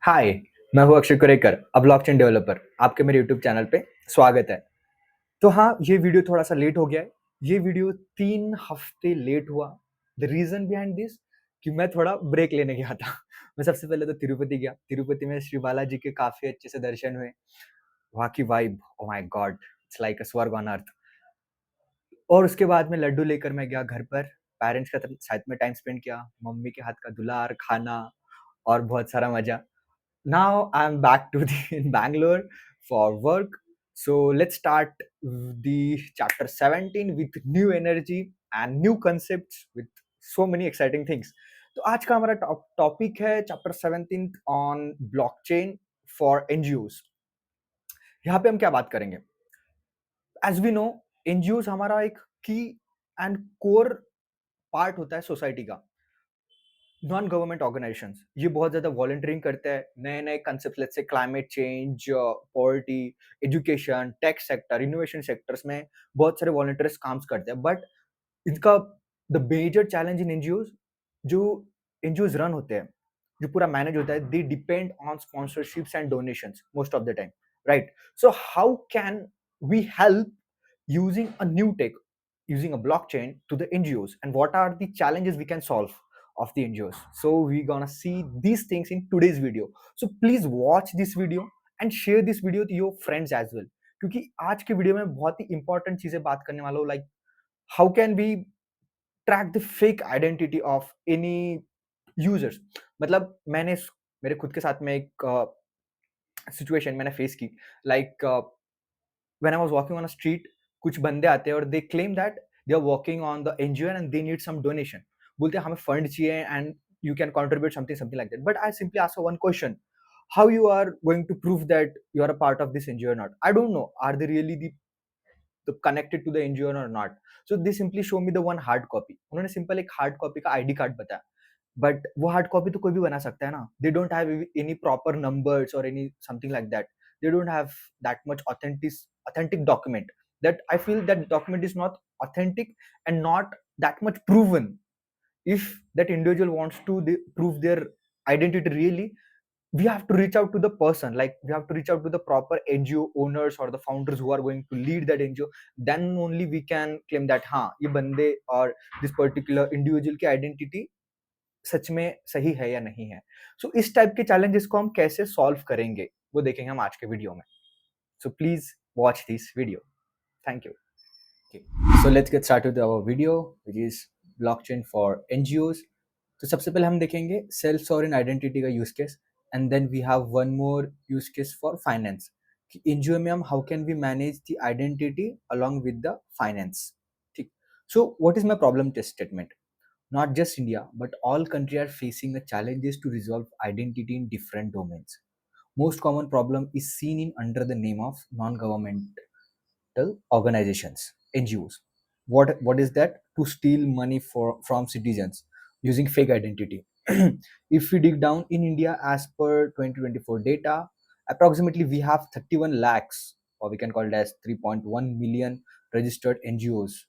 हाय, मैं हूँ अक्षय कुरेकर, अ blockchain developer. आपके मेरे यूट्यूब चैनल पे स्वागत है। तो हाँ, ये वीडियो थोड़ा-सा लेट हो गया है। ये वीडियो 3 हफ्ते लेट हुआ। द रीज़न बिहाइंड दिस कि मैं थोड़ा ब्रेक लेने गया था। मैं सबसे पहले तो तिरुपति गया। तिरुपति में श्री बालाजी के काफ़ी अच्छे से दर्शन हुए। वहाँ की vibe, oh my God! It's like अ स्वर्ग ऑन अर्थ। और उसके बाद में लड्डू लेकर मैं गया घर पर। पेरेंट्स के साथ में टाइम स्पेंड किया। मम्मी के हाथ का दुलार, खाना और बहुत सारा मज़ा। Now I'm back to the in Bangalore for work. So let's start the chapter 17 with new energy and new concepts with so many exciting things. तो आज का हमारा टॉपिक है chapter 17 on blockchain for NGOs. यहाँ पे हम क्या बात करेंगे? एज वी नो, एनजीओज हमारा एक की एंड कोर पार्ट होता है सोसाइटी का। नॉन गवर्नमेंट ऑर्गेनाइजेशंस ये बहुत ज्यादा वॉलंटियरिंग करते हैं। नए नए कंसेप्ट जैसे climate change, poverty, education, tech sector, innovation sectors में बहुत सारे वॉलंटियर्स काम करते हैं। बट इनका the major challenge in NGOs, जो एनजीओज रन होते हैं, जो पूरा मैनेज होता है, they depend on sponsorships and donations most of the time, right? So how can we help using a new tech, using a blockchain to the NGOs, and what are the challenges we can solve of the NGOs. So we're gonna see these things in today's video. So please watch this video and share this video to your friends as well. क्योंकि आज के video में बहुत ही important चीजें बात करने वाला हूँ, like how can we track the fake identity of any users. मतलब मैंने मेरे खुद के साथ में एक सिचुएशन मैंने फेस की, like when I was walking on a street, कुछ बंदे आते हैं और they claim that they are working on the NGO and they need some donation. बोलते हैं हमें फंड चाहिए and you can contribute something like that. But I simply ask one question: how you are going to prove that you are a part of this NGO or not? I don't know. Are they really the connected to the NGO or not? So they simply show me the one hard copy. उन्होंने simple एक hard copy का ID card बताया। But वो hard copy तो कोई भी बना सकता है ना। They don't have any proper numbers और any something like that. They don't have that much authentic document, that I feel that document is not authentic and not that much proven. If that individual wants to prove their identity really, we have to reach out to the person, like we have to reach out to the proper NGO owners or the founders who are going to lead that NGO. Then only we can claim that हाँ ये बंदे और this particular individual की identity सच में सही है या नहीं है। सो इस टाइप के चैलेंजेस को हम कैसे सॉल्व करेंगे वो देखेंगे हम आज के वीडियो में। So please watch this video. Thank you. Okay. So let's get started with our video, which is blockchain for NGOs. तो सबसे पहले हम देखेंगे सेल्फ सॉवरेन आइडेंटिटी का use case, and then we have one more use case for finance कि NGO में हम how can we manage the identity along with the finance. ठीक। So what is my problem statement? Not just India, but all countries are facing the challenges to resolve identity in different domains. Most common problem is seen in under the name of non-governmental organizations, NGOs. What is that? To steal money from citizens using fake identity. If we dig down in India, as per 2024 data, approximately we have 31 lakhs, or we can call it as 3.1 million registered NGOs,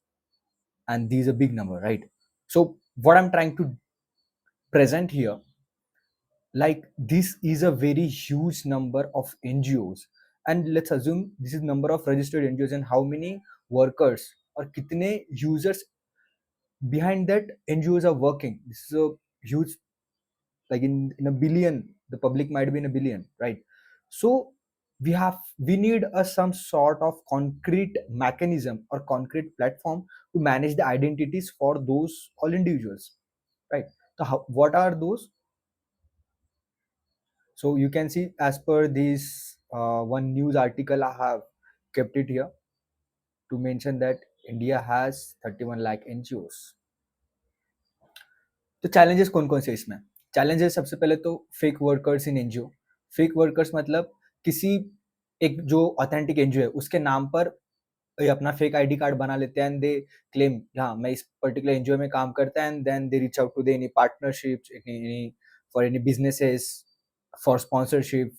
and these are big number, right? So what I'm trying to present here, like this is a very huge number of NGOs, and let's assume this is number of registered NGOs and how many workers or kitne users behind that NGOs are working. This is a huge, like in a billion, the public might be in a billion, right? So we need a some sort of concrete mechanism or concrete platform to manage the identities for those all individuals, right? So what are those? So you can see as per this one news article, I have kept it here to mention that India has 31 lakh NGOs. तो challenges कौन कौन से इसमें? Challenges सबसे पहले तो fake workers in NGO. Fake workers मतलब किसी एक जो authentic NGO है उसके नाम पर ये अपना फेक आईडी कार्ड बना लेते हैं एंड दे क्लेम हाँ मैं इस पर्टिकुलर एनजीओ में काम करता है, and then they reach out to the any partnerships, any for any businesses, for sponsorship,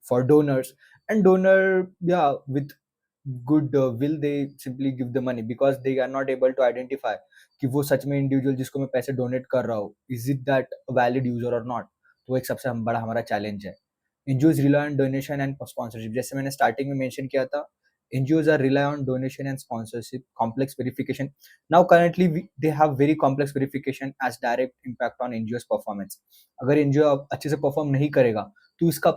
for donors, and donor या with good will they simply give the money because they are not able to identify कि वो सच में individual जिसको मैं पैसे donate कर रहा हूँ is it that valid user और नॉट। तो एक सबसे बड़ा हमारा चैलेंज है। NGOs rely on donation and sponsorship, जैसे मैंने स्टार्टिंग में मेंशन किया था, NGOs are rely on donation and sponsorship, complex verification. Now currently they have very complex verification as direct impact on NGOs performance. अगर NGO अच्छे से perform नहीं करेगा तो इसका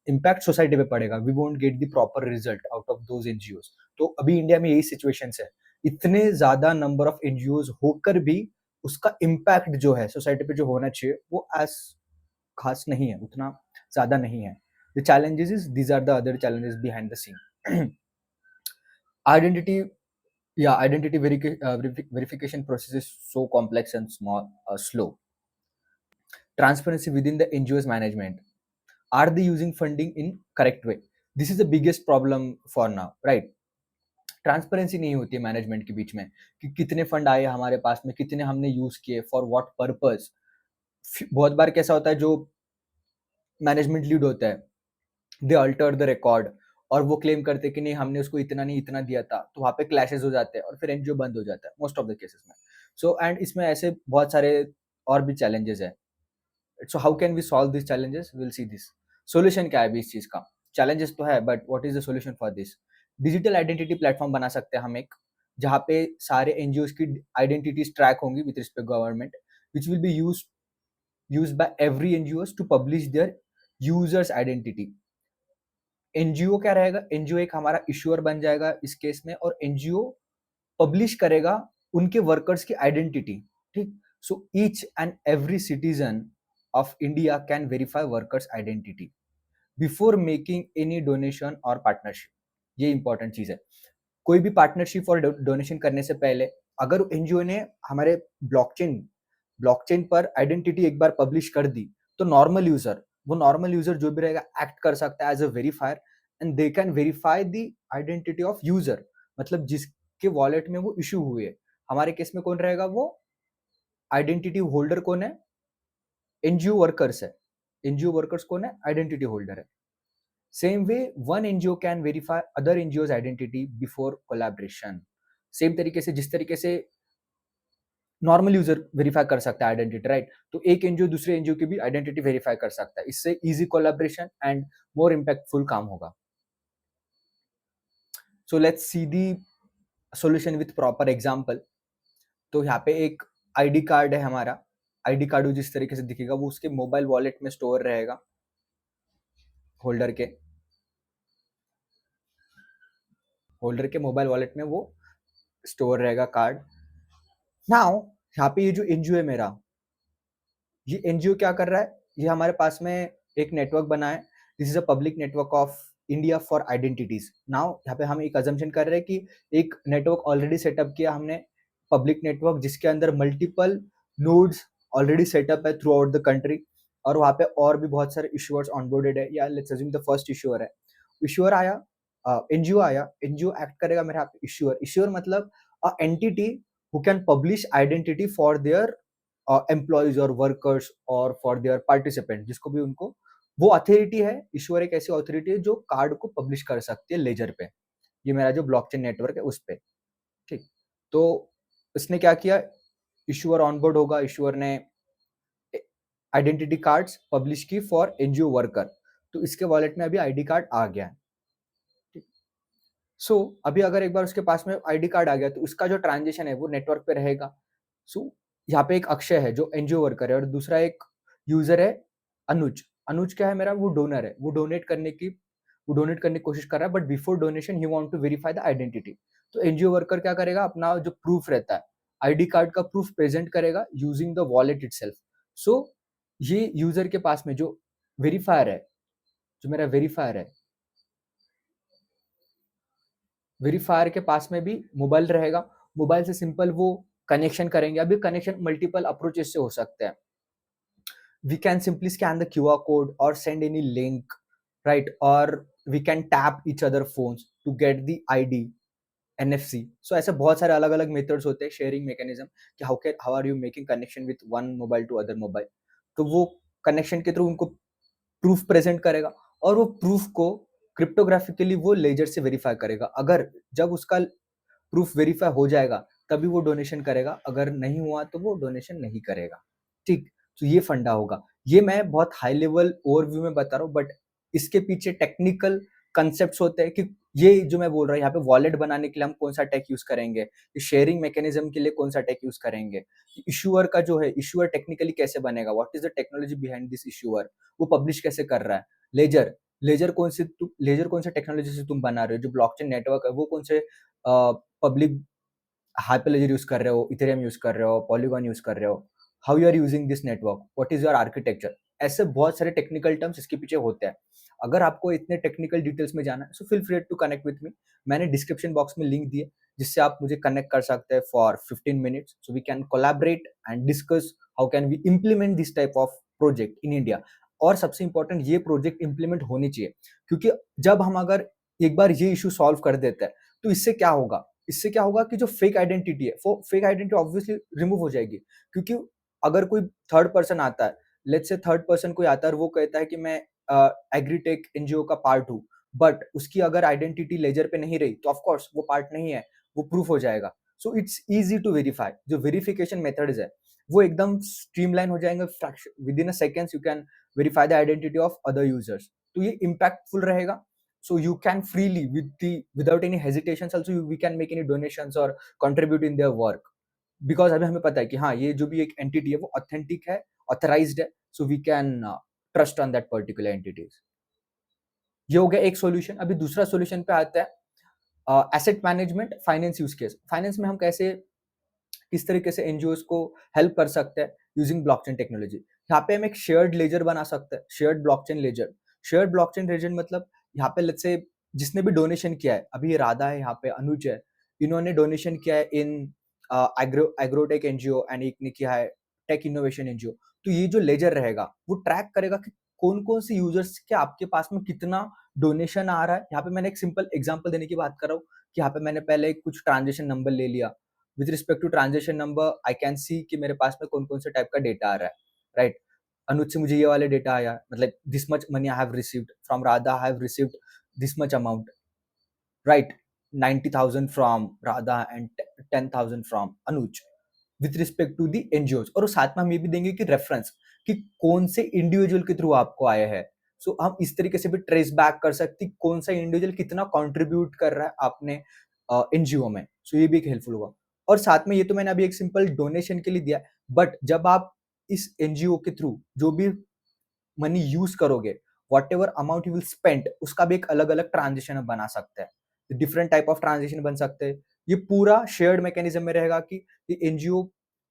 इम्पैक्ट सोसाइटी पे पड़ेगा. We won't get the proper result out of those NGOs. तो अभी इंडिया में यही सिचुएशन है, इतने ज्यादा नंबर ऑफ एनजीओज होकर भी उसका इम्पैक्ट जो है सोसाइटी पे जो होना चाहिए वो एज खास नहीं है, उतना ज्यादा नहीं है. The challenges is these are the other challenges behind the scene. Identity, yeah, identity verification process is so complex and small, slow. Transparency within the NGO's management, are they using funding in correct way? This is the biggest problem for now, right? Transparency नहीं होती है management के बीच में कि कितने fund आए हमारे पास में, कितने हमने यूज किए, फॉर व्हाट पर्पस. बहुत बार कैसा होता है, जो मैनेजमेंट लीड होता है, दे अल्टर द रिकॉर्ड और वो क्लेम करते हैं कि नहीं हमने उसको इतना नहीं इतना दिया था, तो वहाँ पे क्लैशेस हो जाते हैं और फिर एनजीओ बंद हो जाता है मोस्ट ऑफ द केसेस में. सो एंड इसमें ऐसे बहुत सारे और भी चैलेंजेस है. So how can we solve this challenges, will see this. Solution क्या है अभी इस चीज का? चैलेंजेस तो है but what is the solution for this? Digital identity platform बना सकते हैं हम एक, जहाँ पे सारे एनजीओ की आइडेंटिटीज ट्रैक होंगी with respect government, which will be used by every NGO to publish their users identity. NGO क्या रहेगा, एनजीओ एक हमारा इश्यूअर बन जाएगा इस केस में, और एनजीओ पब्लिश करेगा उनके वर्कर्स की आइडेंटिटी. ठीक, so each and every citizen of India can verify workers identity before making any donation और पार्टनरशिप. ये इंपॉर्टेंट चीज है. कोई भी पार्टनरशिप और डोनेशन करने से पहले अगर एनजीओ ने हमारे ब्लॉकचेन ब्लॉकचेन पर आइडेंटिटी एक बार पब्लिश कर दी, तो नॉर्मल यूजर जो भी रहेगा एक्ट कर सकता है as a verifier, and they can verify the identity of user. मतलब जिसके वॉलेट में वो इशू हुए, हमारे केस में कौन रहेगा, वो आइडेंटिटी होल्डर कौन है, एनजीओ वर्कर्स है. एनजीओ वर्कर्स कौन है, आइडेंटिटी होल्डर है. Same way one NGO can verify other NGO identity before collaboration. Same तरीके से जिस तरीके से नॉर्मल यूजर वेरीफाई कर सकता है आइडेंटिटी, राइट, तो एक एनजीओ दूसरे एनजीओ की भी आइडेंटिटी वेरीफाई कर सकता है. इससे easy collaboration and more impactful काम होगा. So let's see the solution with proper example. तो यहाँ पे एक आईडी कार्ड है हमारा. आईडी कार्ड जिस तरीके से दिखेगा वो उसके मोबाइल वॉलेट में स्टोर रहेगा, होल्डर के मोबाइल वॉलेट में वो स्टोर रहेगा कार्ड. नाउ यहाँ पे ये जो एनजीओ है मेरा, ये एनजीओ क्या कर रहा है, ये हमारे पास में एक नेटवर्क बना है. This is a public network of India for identities. Now यहाँ पे हम एक अजम्पशन कर रहे हैं कि एक नेटवर्क ऑलरेडी सेटअप किया हमने, पब्लिक नेटवर्क जिसके अंदर मल्टीपल नोड्स ऑलरेडी सेटअप है थ्रू आउट द कंट्री, और वहाँ पे और भी बहुत सारे इश्यूअर्स ऑनबोर्डेड है. या let's assume the first issuer है. इश्यूअर आया, एनजीओ आया, एनजीओ एक्ट करेगा मेरे यहाँ पे इश्यूअर. इश्यूअर मतलब a entity who can publish identity for their employees और वर्कर्स और फॉर देयर पार्टिसिपेंट, जिसको भी उनको वो अथॉरिटी है. ईश्वर एक ऐसी अथॉरिटी है जो कार्ड को पब्लिश कर सकती है लेजर पे. ये मेरा जो ब्लॉकचेन नेटवर्क है उस पे. ठीक, तो इसने क्या किया, इश्यूअर ऑनबोर्ड होगा, इश्यूअर ने आइडेंटिटी कार्ड्स पब्लिश की फॉर एनजीओ वर्कर, तो इसके वॉलेट में अभी आईडी कार्ड आ गया है. सो अभी अगर एक बार उसके पास में आईडी कार्ड आ गया तो उसका जो ट्रांजेक्शन है वो नेटवर्क पे रहेगा. सो यहाँ पे एक अक्षय है जो एनजीओ वर्कर है, और दूसरा एक यूजर है अनुज. अनुज क्या है मेरा, वो डोनर है, वो डोनेट करने की कोशिश कर रहा है, बट बिफोर डोनेशन ही want to verify the identity. तो एनजीओ वर्कर क्या करेगा, अपना जो प्रूफ रहता है आईडी कार्ड का प्रूफ प्रेजेंट करेगा using the wallet itself. So ये यूजर के पास में जो वेरीफायर है, जो मेरा वेरीफायर के पास में भी मोबाइल रहेगा. मोबाइल से सिंपल वो कनेक्शन करेंगे. अभी कनेक्शन मल्टीपल अप्रोचेस से हो सकते हैं. we can simply scan the QR code or send any link, right? Or we can tap each other phones to get the ID, NFC. So ऐसे बहुत सारे अलग अलग मेथड्स होते हैं शेयरिंग मैकेनिज्म कि how are you making connection with one mobile to other mobile. तो वो कनेक्शन के थ्रू उनको प्रूफ प्रेजेंट करेगा, और वो प्रूफ को क्रिप्टोग्राफिकली वो लेजर से वेरीफाई करेगा. अगर जब उसका प्रूफ वेरीफाई हो जाएगा तभी वो डोनेशन करेगा, अगर नहीं हुआ तो वो डोनेशन नहीं करेगा. ठीक, तो ये फंडा होगा. ये मैं बहुत हाई लेवल ओवरव्यू में बता रहा हूँ, बट इसके पीछे टेक्निकल कंसेप्ट्स होते हैं कि ये जो मैं बोल रहा हूँ यहाँ पे वॉलेट बनाने के लिए हम कौन सा टेक यूज करेंगे, शेयरिंग मैकेनिज्म के लिए कौन सा टेक यूज करेंगे, इशूअर का जो है इशूअर टेक्निकली कैसे बनेगा, what is the technology behind this issuer, वो पब्लिश कैसे कर रहा है, लेजर लेजर कौन से टेक्नोलॉजी से तुम बना रहे हो, जो ब्लॉकचेन नेटवर्क है वो कौन से पब्लिक हाइपरलेजर यूज कर रहे हो, इथेरियम यूज कर रहे हो, पॉलीगॉन यूज कर रहे हो, how you are using this network, what is your architecture. ऐसे बहुत सारे टेक्निकल टर्म्स इसके पीछे होते हैं। अगर आपको इतने टेक्निकल डिटेल्स में जाना है so feel free to connect with me. मैंने डिस्क्रिप्शन बॉक्स में लिंक दिए जिससे आप मुझे कनेक्ट कर सकते हैं for 15 minutes, so we can collaborate and discuss how can we implement this type of project in India. और सबसे इंपॉर्टेंट, ये प्रोजेक्ट इंप्लीमेंट होनी चाहिए, क्योंकि जब हम अगर एक बार ये इशू सॉल्व कर देते हैं तो इससे क्या होगा कि जो फेक आइडेंटिटी है वो फेक आइडेंटिटी ऑब्वियसली रिमूव हो जाएगी। क्योंकि अगर कोई थर्ड पर्सन आता है, लेट्स से थर्ड पर्सन कोई आता है और वो कहता है कि मैं एग्रीटेक एनजीओ का पार्ट हूँ, बट उसकी अगर आइडेंटिटी लेजर पे नहीं रही तो ऑफ कोर्स वो पार्ट नहीं है, वो प्रूफ हो जाएगा। So it's easy to verify. जो वेरिफिकेशन मेथड्स है वो एकदम स्ट्रीमलाइन हो जाएंगे, within a seconds you can verify the identity of other users. तो ये इम्पैक्टफुल रहेगा। So you can freely without any hesitations also we can make any donations or contribute in their work, because अभी हमें पता है कि हाँ ये जो भी एक एंटिटी है वो ऑथेंटिक है, ऑथराइज्ड है, so we can trust on that particular entities. ये हो गया एक सॉल्यूशन। अभी दूसरा सॉल्यूशन पे आता है asset management finance use case. Finance में हम कैसे किस तरीके से एनजीओ को हेल्प कर सकते हैं यूजिंग ब्लॉकचेन टेक्नोलॉजी। यहाँ पे हम एक शेयर्ड लेजर बना सकते हैं, shared blockchain ledger. Shared blockchain ledger मतलब यहाँ पे लेट्स से जिसने भी डोनेशन किया है, अभी ये राधा है, यहाँ पे अनुज है, इन्होंने डोनेशन किया है इन एग्रोटेक एनजीओ एंड एक ने किया है टेक इनोवेशन एनजीओ। तो ये जो लेजर रहेगा वो ट्रैक करेगा कि कौन कौन से यूजर्स के आपके पास में कितना डोनेशन आ रहा है। यहाँ पे मैंने एक सिंपल एग्जांपल देने की बात कर रहा हूँ कि यहाँ पे मैंने पहले कुछ ट्रांजेक्शन नंबर ले लिया। With respect to transaction number I can see कि मेरे पास में कौन कौन से टाइप का डेटा आ रहा है, राइट। अनुज से मुझे ये वाले डेटा आया, मतलब this much money I have received from Radha, I have received this much amount, right. 90,000 from Radha and 10,000 from Anuj with respect to the NGO. और साथ में हम ये भी देंगे कि रेफरेंस कि कौन से इंडिविजुअल के थ्रू आपको आया है। सो हम इस तरीके से भी ट्रेस बैक कर सकते कौन सा इंडिविजुअल कितना कंट्रीब्यूट कर रहा है आपने एनजीओ में। सो ये भी एक हेल्पफुल होगा। और साथ में ये तो मैंने अभी एक सिंपल डोनेशन के लिए दिया, बट जब आप इस एनजीओ के थ्रू जो भी मनी यूज करोगे, what ever amount you will spend, उसका भी एक अलग अलग ट्रांजेक्शन बना सकते हैं। डिफरेंट टाइप ऑफ ट्रांजेक्शन बन सकते हैं। ये पूरा शेयर्ड मैकेनिज्म में रहेगा कि एनजीओ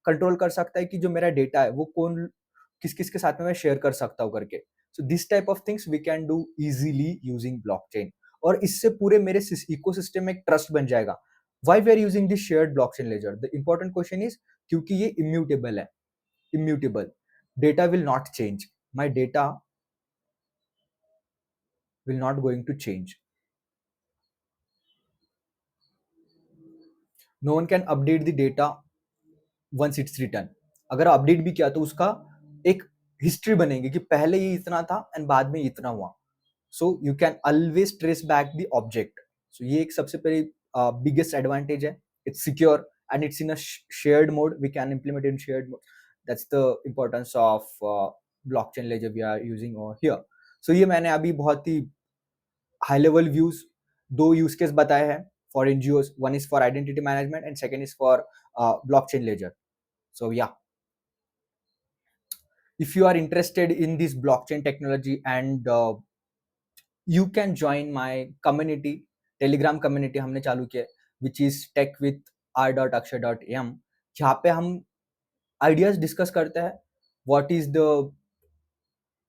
कंट्रोल कर सकता है कि जो मेरा डेटा है वो कौन किस किस के साथ में मैं शेयर कर सकता हूँ करके। So this type of things we can do easily using blockchain. और इससे पूरे मेरे इकोसिस्टम में एक ट्रस्ट बन जाएगा। Why we are using this shared blockchain ledger, the important question is क्योंकि ये इम्यूटेबल है। Immutable data will not change, my data will not going to change. No one can update the data once it's written. अगर update भी किया तो उसका एक history बनेगी कि पहले ये इतना था एंड बाद में इतना हुआ। So you can always trace back the object. So ये एक सबसे पहले बिगेस्ट एडवांटेज है। It's secure and it's in a shared mode, we can implement in shared mode. That's the importance of blockchain ledger we are using over here. So ये मैंने अभी बहुत ही हाई लेवल व्यूज दो use case बताए हैं for NGOs. One is for identity management and second is for blockchain ledger. So yeah, if you are interested in this blockchain technology and you can join my community, telegram community हमने चालू किया which is tech with r.akshay.am। जहाँ पे हम ideas discuss करते हैं। What is the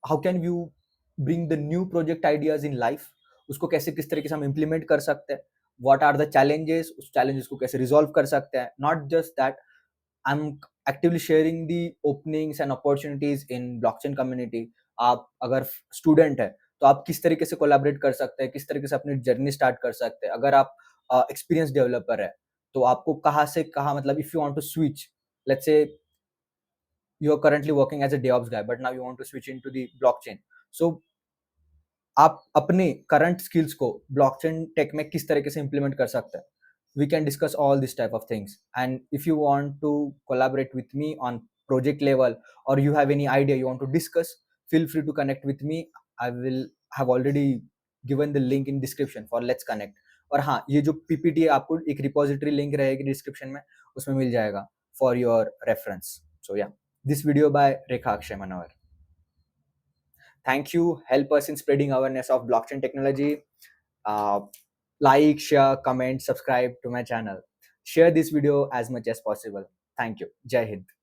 how can you bring the new project ideas in life, उसको कैसे किस तरीके से हम इम्प्लीमेंट कर सकते हैं। व्हाट आर द चैलेंजेस, उस चैलेंजेस को कैसे रिजॉल्व कर सकते हैं। Not just that, I'm actively sharing the openings and opportunities in blockchain community। आप अगर स्टूडेंट है तो आप किस तरीके से कोलैबोरेट कर सकते हैं, किस तरीके से अपनी जर्नी स्टार्ट कर सकते हैं। अगर आप एक्सपीरियंस डेवलपर है तो आपको कहाँ से कहाँ, मतलब if you want to switch, let's say you are currently working as a DevOps guy but now you want to switch into the blockchain. So आप अपने करंट स्किल्स को ब्लॉकचेन टेक में किस तरीके से इंप्लीमेंट कर सकते हैं। We can discuss all this type of things, and if you want to collaborate with me on project level, or you have any idea you want to discuss, feel free to connect with me. I will have already given the link in description for let's connect. और हाँ, ये जो PPT है आपको एक repository link रहेगी description में, उसमें मिल जाएगा फॉर योर रेफरेंस. सो या, this video by Rekha Akshay Manohar. Thank you. Help us in spreading awareness of blockchain technology. Like, share, comment, subscribe to my channel. Share this video as much as possible. Thank you. Jai Hind.